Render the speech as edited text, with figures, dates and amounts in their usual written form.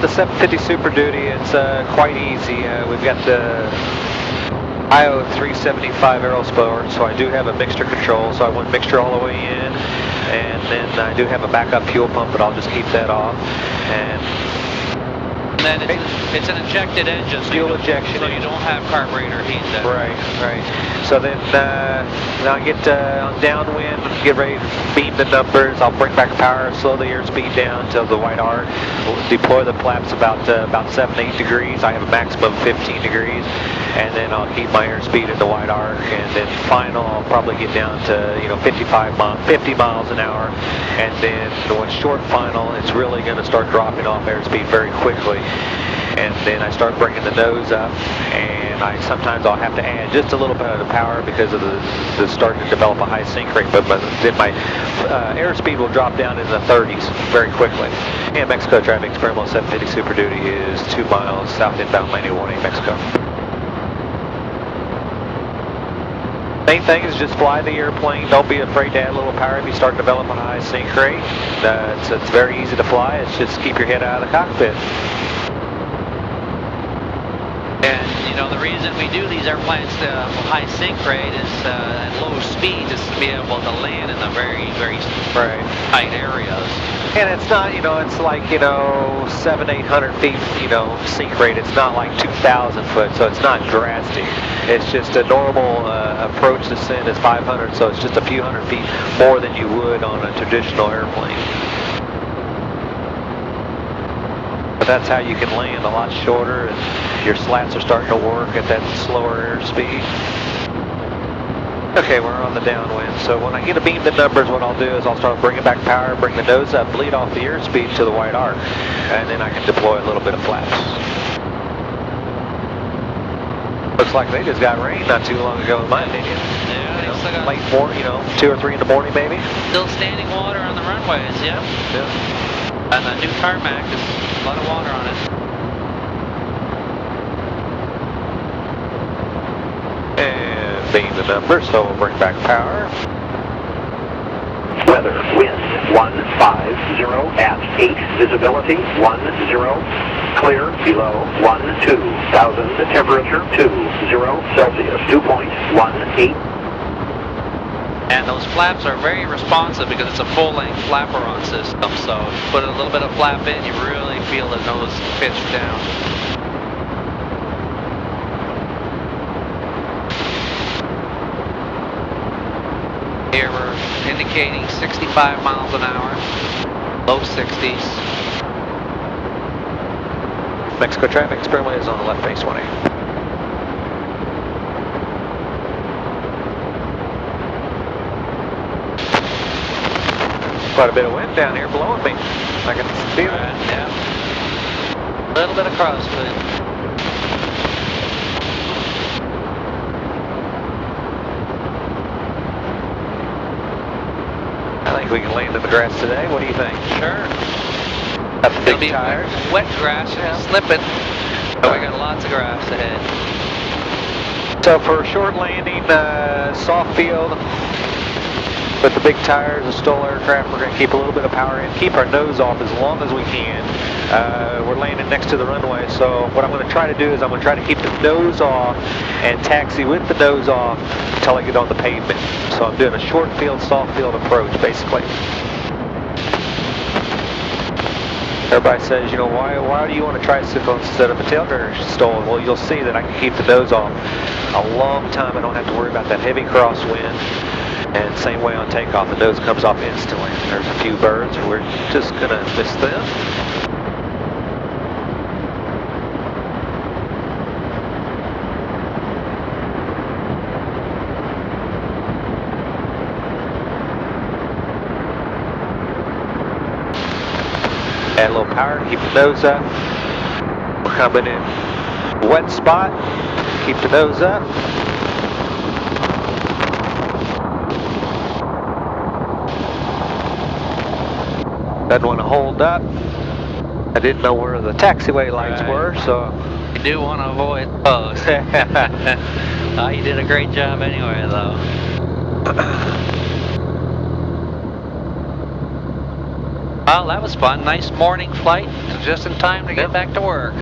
the 750 Super Duty, it's quite easy. We've got the IO 375 Aerosport, so I do have a mixture control, so I want mixture all the way in, and then I do have a backup fuel pump, but I'll just keep that off. And then it's an injected engine, so fuel injection, so you don't have carburetor heat then. Right, right. So then I get on downwind, get ready to beam the numbers. I'll bring back power, slow the airspeed down to the white arc. We'll deploy the flaps about 7-8 degrees. I have a maximum of 15 degrees, and then I'll keep my airspeed in the white arc. And then final, I'll probably get down to 50 miles an hour. And then when short final, it's really going to start dropping off airspeed very quickly. And then I start bringing the nose up, and sometimes I'll have to add just a little bit of the power because of the starting to develop a high sink rate, but then my airspeed will drop down in the 30s very quickly. And Mexico traffic, experimental 750 Super Duty is 2 miles south inbound lane 18 Mexico. Main thing is just fly the airplane. Don't be afraid to add a little power if you start developing a high sink rate. It's very easy to fly. It's just keep your head out of the cockpit. And the reason we do these airplanes high sink rate is at low speed is to be able to land in the very, very tight areas. And it's not, it's like, 700-800 feet, sink rate. It's not like 2,000 foot, so it's not drastic. It's just a normal approach descent is 500, so it's just a few hundred feet more than you would on a traditional airplane. But that's how you can land a lot shorter, and your slats are starting to work at that slower airspeed. Okay, we're on the downwind, so when I get to beam the numbers, what I'll do is I'll start bringing back power, bring the nose up, bleed off the airspeed to the white arc, and then I can deploy a little bit of flaps. Looks like they just got rain not too long ago, in my opinion. Yeah, late morning, 2 or 3 in the morning maybe. Still standing water on the runways, yeah. And the new tarmac, there's a lot of water on it. And beam the numbers, so we'll bring back power. Weather, wind 150 at 8, visibility 10, clear below 12,000, temperature 20 Celsius, 2.18. And those flaps are very responsive because it's a full-length flaperon system, so if you put a little bit of flap in, you really feel the nose pitch down. Here we're indicating 65 miles an hour, low 60s. Mexico traffic, experimental is on the left base 18. Quite a bit of wind down here blowing me. I can feel it. Yeah. A little bit of crosswind. I think we can land in the grass today. What do you think? Sure. Got the big It'll be tires. Wet grass, slipping. But we got lots of grass ahead. So for a short landing, soft field, with the big tires, the STOL aircraft, we're going to keep a little bit of power in, keep our nose off as long as we can. We're landing next to the runway, so what I'm going to try to do is I'm going to try to keep the nose off and taxi with the nose off until I get on the pavement. So I'm doing a short field, soft field approach, basically. Everybody says, why do you want a tricycle instead of a tail dragger STOL? Well, you'll see that I can keep the nose off a long time. I don't have to worry about that heavy crosswind. And same way on takeoff, the nose comes off instantly. There's a few birds, and we're just going to miss them. Add a little power, keep the nose up. We're coming in wet spot, keep the nose up. Doesn't want to hold up. I didn't know where the taxiway lights were, so. You do want to avoid those. You did a great job anyway, though. Well, that was fun. Nice morning flight, just in time to get back to work.